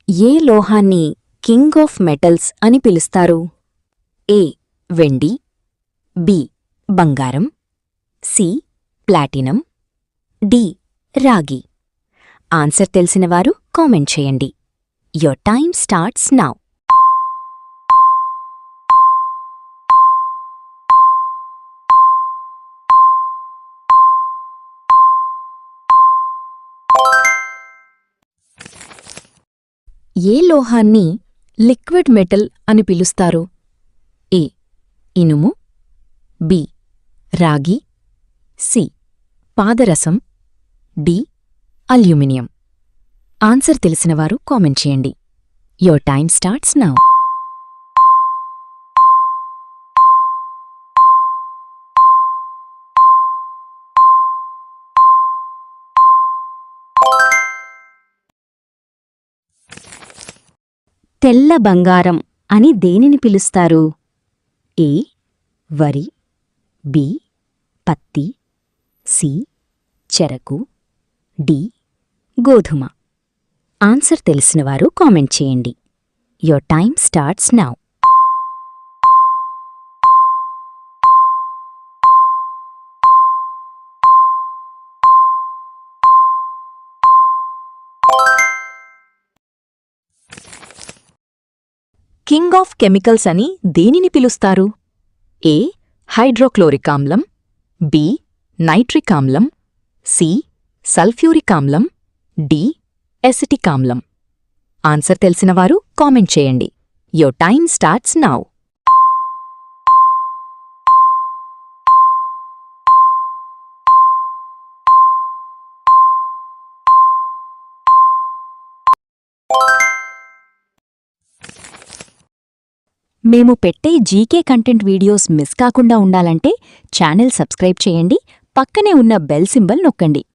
ఏ లోహాన్ని king of metals అని పిలుస్తారు? ఏ వెండి, బి బంగారం, సి ప్లాటినం, డి రాగి. ఆన్సర్ తెలిసినవారు కామెంట్ చేయండి. Your time starts now. ఏ లోహాన్ని లిక్విడ్ మెటల్ అని పిలుస్తారు? ఏ ఇనుము, బి రాగి, సి పాదరసం, డి అల్యూమినియం. ఆన్సర్ తెలిసినవారు కామెంట్ చేయండి. Your time starts now. తెల్ల బంగారం అని దేనిని పిలుస్తారు? ఏ వరి, బి పత్తి, సి చెరకు, డి గోధుమ. ఆన్సర్ తెలిసినవారు కామెంట్ చేయండి. Your time starts now. King of chemicals అని దేనిని పిలుస్తారు? ఏ హైడ్రోక్లోరిక్ ఆమ్లం, బి నైట్రిక్ ఆమ్లం, సి సల్ఫ్యూరిక్ ఆమ్లం, డి ఎసిటిక్ ఆమ్లం. ఆన్సర్ తెలిసినవారు కామెంట్ చేయండి. Your time starts now. మేము పెట్టే జీకే కంటెంట్ వీడియోస్ మిస్ కాకుండా ఉండాలంటే ఛానల్ సబ్స్క్రైబ్ చేయండి, పక్కనే ఉన్న బెల్ సింబల్ నొక్కండి.